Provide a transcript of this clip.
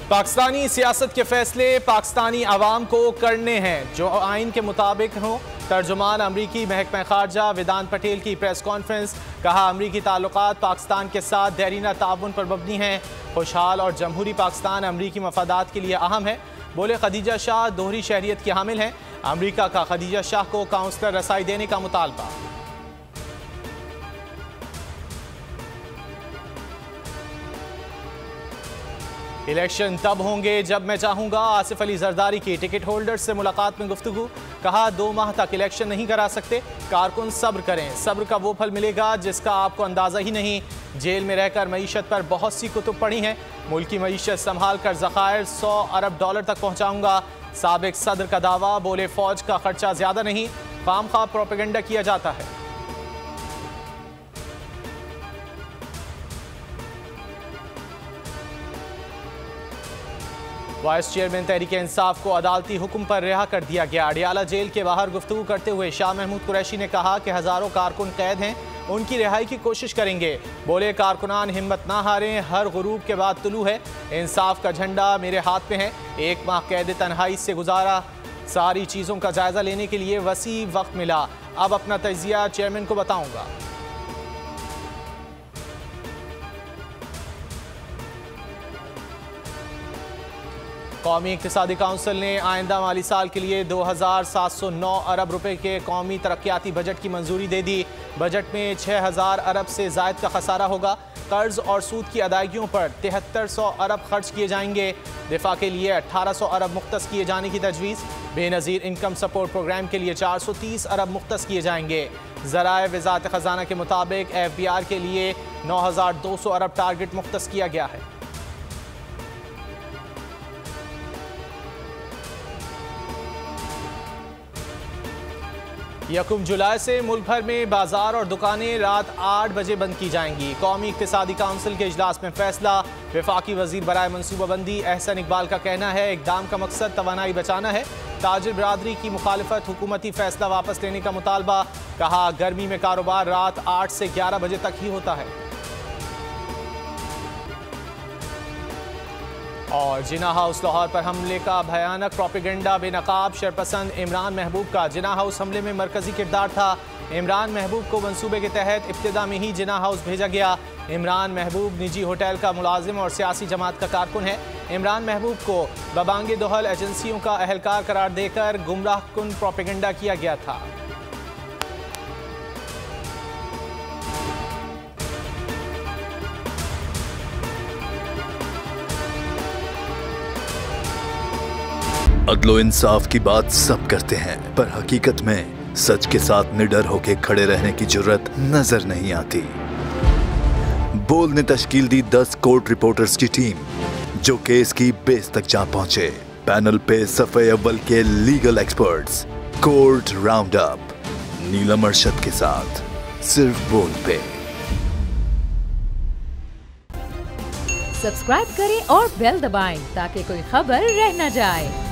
पाकिस्तानी सियासत के फैसले पाकिस्तानी आवाम को करने हैं जो आइन के मुताबिक हों। तर्जुमान अमरीकी महकमा खारजा वेदांत पटेल की प्रेस कॉन्फ्रेंस। कहा, अमरीकी ताल्लुकात पाकिस्तान के साथ देरीना ताउन पर मबनी हैं। खुशहाल और जमहूरी पाकिस्तान अमरीकी मफादात के लिए अहम है। बोले, खदीजा शाह दोहरी शहरियत की हामिल हैं। अमरीका का खदीजा शाह को काउंसलर रसाई देने का मुतालबा। इलेक्शन तब होंगे जब मैं चाहूंगा। आसिफ अली जरदारी की टिकट होल्डर से मुलाकात में गुफ्तगू। कहा, 2 माह तक इलेक्शन नहीं करा सकते, कारकुन सब्र करें। सब्र का वो फल मिलेगा जिसका आपको अंदाजा ही नहीं। जेल में रहकर मईशत पर बहुत सी कुतुब पढ़ी हैं। मुल्क की मईशत संभाल कर ज़खायर $100 अरब तक पहुंचाऊंगा। साबिक सदर का दावा। बोले, फौज का खर्चा ज्यादा नहीं, खामखा प्रोपेगेंडा किया जाता है। वाइस चेयरमैन तहरीके इंसाफ को अदालती हुक्म पर रिहा कर दिया गया। अडियाला जेल के बाहर गुफ्तगू करते हुए शाह महमूद कुरैशी ने कहा कि हजारों कारकुन कैद हैं, उनकी रिहाई की कोशिश करेंगे। बोले, कारकुनान हिम्मत ना हारें, हर गुरूब के बाद तुलू है। इंसाफ का झंडा मेरे हाथ में है। 1 माह कैद तन्हाई से गुजारा। सारी चीज़ों का जायजा लेने के लिए वसी वक्त मिला। अब अपना तजिया चेयरमैन को बताऊंगा। कौमी इक्तिसादी काउंसिल ने आइंदा माली साल के लिए 2709 अरब रुपए के कौमी तरक्याती बजट की मंजूरी दे दी। बजट में 6000 अरब से जायद का खसारा होगा। कर्ज और सूद की अदायगियों पर 7300 अरब खर्च किए जाएंगे। दिफा के लिए 1800 अरब मुख्तस किए जाने की तजवीज़। बेनज़ीर इनकम सपोर्ट प्रोग्राम के लिए 430 अरब मुख्तस किए जाएंगे। ज़राए वज़ारत ख़ज़ाना के मुताबिक FBR के लिए 9200 अरब टारगेट मुख्तस किया गया है। यकम जुलाई से मुल्क भर में बाजार और दुकानें रात 8 बजे बंद की जाएंगी। कौमी इक्तिसादी काउंसिल के इजलास में फैसला। वफाकी वजीर बराए मनसूबाबंदी एहसन इकबाल का कहना है, इक़दाम का मकसद तवानाई बचाना है। ताजिर बरादरी की मुखालिफत, हुकूमती फैसला वापस लेने का मुतालबा। कहा, गर्मी में कारोबार रात 8 से 11 बजे तक ही होता है। और जिना हाउस लाहौर पर हमले का भयानक प्रोपेगेंडा। बेनकाब शरपसंद इमरान महबूब का जिना हाउस हमले में मरकजी किरदार था। इमरान महबूब को मंसूबे के तहत इब्तिदा में ही जिना हाउस भेजा गया। इमरान महबूब निजी होटल का मुलाजिम और सियासी जमात का कारकुन है। इमरान महबूब को बबांगे दोहल एजेंसियों का अहलकार करार देकर गुमराह कुन प्रोपेगेंडा किया गया था। अदलो इंसाफ की बात सब करते हैं, पर हकीकत में सच के साथ निडर होके खड़े रहने की जुर्रत नजर नहीं आती। बोल ने तश्कील दी 10 कोर्ट रिपोर्टर्स की टीम, जो केस की बेस तक जा पहुंचे। पैनल पे सफे अव्वल के legal experts. Court round up Neelam Arshad के साथ, सिर्फ बोल पे। सब्सक्राइब करें और बेल दबाएं ताकि कोई खबर रह न जाए।